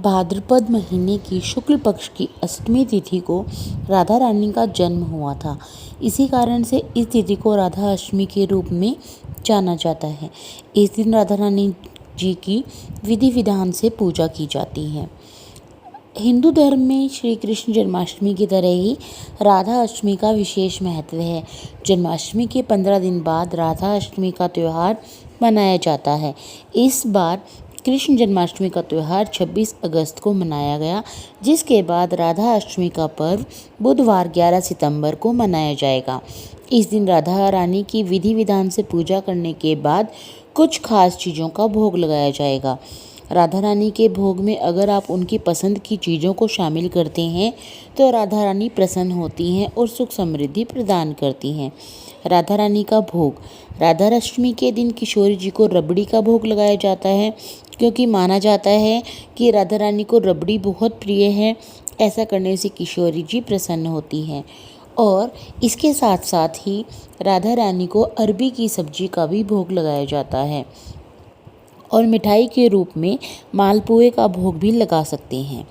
भाद्रपद महीने की शुक्ल पक्ष की अष्टमी तिथि को राधा रानी का जन्म हुआ था। इसी कारण से इस तिथि को राधा अष्टमी के रूप में जाना जाता है। इस दिन राधा रानी जी की विधि विधान से पूजा की जाती है। हिंदू धर्म में श्री कृष्ण जन्माष्टमी की तरह ही राधा अष्टमी का विशेष महत्व है। जन्माष्टमी के 15 दिन बाद राधा अष्टमी का त्यौहार मनाया जाता है। इस बार कृष्ण जन्माष्टमी का त्यौहार 26 अगस्त को मनाया गया, जिसके बाद राधा अष्टमी का पर्व बुधवार 11 सितंबर को मनाया जाएगा। इस दिन राधा रानी की विधि विधान से पूजा करने के बाद कुछ खास चीज़ों का भोग लगाया जाएगा। राधा रानी के भोग में अगर आप उनकी पसंद की चीज़ों को शामिल करते हैं तो राधा रानी प्रसन्न होती हैं और सुख समृद्धि प्रदान करती हैं। राधा रानी का भोग। राधा अष्टमी के दिन किशोरी जी को रबड़ी का भोग लगाया जाता है, क्योंकि माना जाता है कि राधा रानी को रबड़ी बहुत प्रिय है। ऐसा करने से किशोरी जी प्रसन्न होती हैं। और इसके साथ साथ ही राधा रानी को अरबी की सब्जी का भी भोग लगाया जाता है और मिठाई के रूप में मालपुए का भोग भी लगा सकते हैं।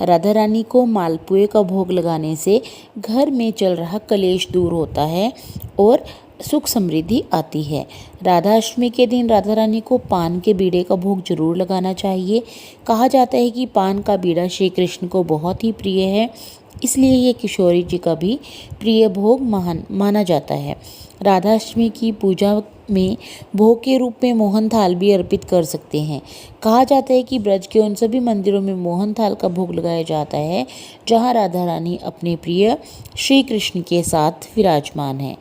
राधा रानी को मालपुए का भोग लगाने से घर में चल रहा कलेश दूर होता है और सुख समृद्धि आती है। राधा अष्टमी के दिन राधा रानी को पान के बीड़े का भोग जरूर लगाना चाहिए। कहा जाता है कि पान का बीड़ा श्री कृष्ण को बहुत ही प्रिय है, इसलिए ये किशोरी जी का भी प्रिय भोग माना जाता है। राधा अष्टमी की पूजा में भोग के रूप में मोहन थाल भी अर्पित कर सकते हैं। कहा जाता है कि ब्रज के उन सभी मंदिरों में मोहन थाल का भोग लगाया जाता है जहां राधा रानी अपने प्रिय श्री कृष्ण के साथ विराजमान है।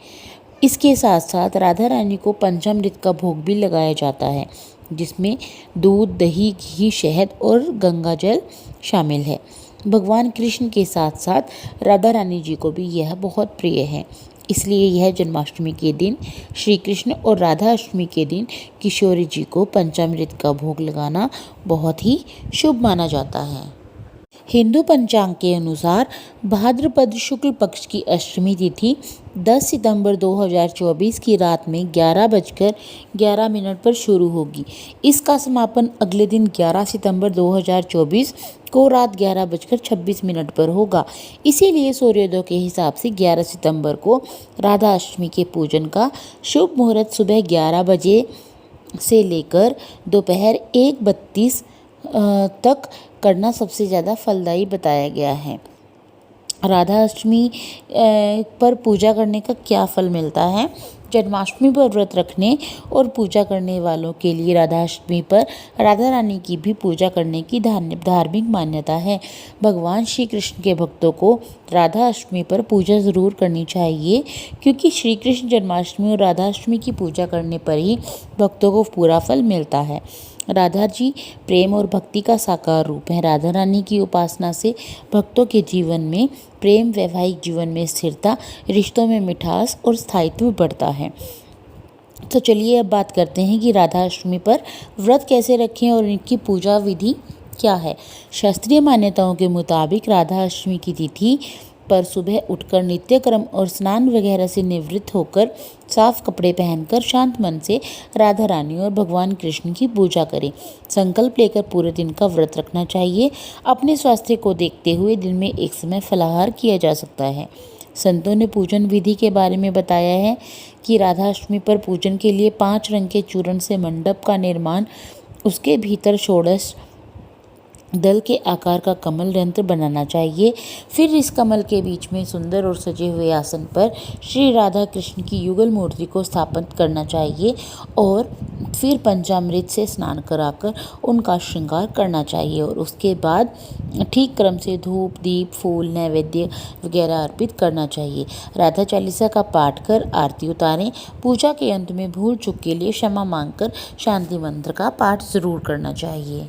इसके साथ साथ राधा रानी को पंचामृत का भोग भी लगाया जाता है, जिसमें दूध, दही, घी, शहद और गंगा जल शामिल है। भगवान कृष्ण के साथ साथ राधा रानी जी को भी यह बहुत प्रिय है, इसलिए यह जन्माष्टमी के दिन श्री कृष्ण और राधा अष्टमी के दिन किशोरी जी को पंचामृत का भोग लगाना बहुत ही शुभ माना जाता है। हिंदू पंचांग के अनुसार भाद्रपद शुक्ल पक्ष की अष्टमी तिथि 10 सितंबर 2024 की रात में 11:11 पर शुरू होगी। इसका समापन अगले दिन 11 सितंबर 2024 को रात 11:26 पर होगा। इसीलिए सूर्योदय के हिसाब से 11 सितंबर को राधा अष्टमी के पूजन का शुभ मुहूर्त सुबह 11 बजे से लेकर दोपहर 1:32 तक करना सबसे ज़्यादा फलदायी बताया गया है। राधा अष्टमी पर पूजा करने का क्या फल मिलता है? जन्माष्टमी पर व्रत रखने और पूजा करने वालों के लिए राधा अष्टमी पर राधा रानी की भी पूजा करने की धार्मिक मान्यता है। भगवान श्री कृष्ण के भक्तों को राधा अष्टमी पर पूजा ज़रूर करनी चाहिए, क्योंकि श्री कृष्ण जन्माष्टमी और राधा अष्टमी की पूजा करने पर ही भक्तों को पूरा फल मिलता है। राधा जी प्रेम और भक्ति का साकार रूप है। राधा रानी की उपासना से भक्तों के जीवन में प्रेम, वैवाहिक जीवन में स्थिरता, रिश्तों में मिठास और स्थायित्व बढ़ता है। तो चलिए अब बात करते हैं कि राधा अष्टमी पर व्रत कैसे रखें और इनकी पूजा विधि क्या है। शास्त्रीय मान्यताओं के मुताबिक राधा अष्टमी की तिथि पर सुबह उठकर नित्यक्रम और स्नान वगैरह से निवृत्त होकर साफ कपड़े पहनकर शांत मन से राधा रानी और भगवान कृष्ण की पूजा करें। संकल्प लेकर पूरे दिन का व्रत रखना चाहिए। अपने स्वास्थ्य को देखते हुए दिन में एक समय फलाहार किया जा सकता है। संतों ने पूजन विधि के बारे में बताया है कि राधा अष्टमी पर पूजन के लिए 5 रंग के चूर्ण से मंडप का निर्माण, उसके भीतर षोडश दल के आकार का कमल यंत्र बनाना चाहिए। फिर इस कमल के बीच में सुंदर और सजे हुए आसन पर श्री राधा कृष्ण की युगल मूर्ति को स्थापित करना चाहिए और फिर पंचामृत से स्नान कराकर उनका श्रृंगार करना चाहिए और उसके बाद ठीक क्रम से धूप, दीप, फूल, नैवेद्य वगैरह अर्पित करना चाहिए। राधा चालीसा का पाठ कर आरती उतारें। पूजा के अंत में भूल चूक के लिए क्षमा मांगकर शांति मंत्र का पाठ जरूर करना चाहिए।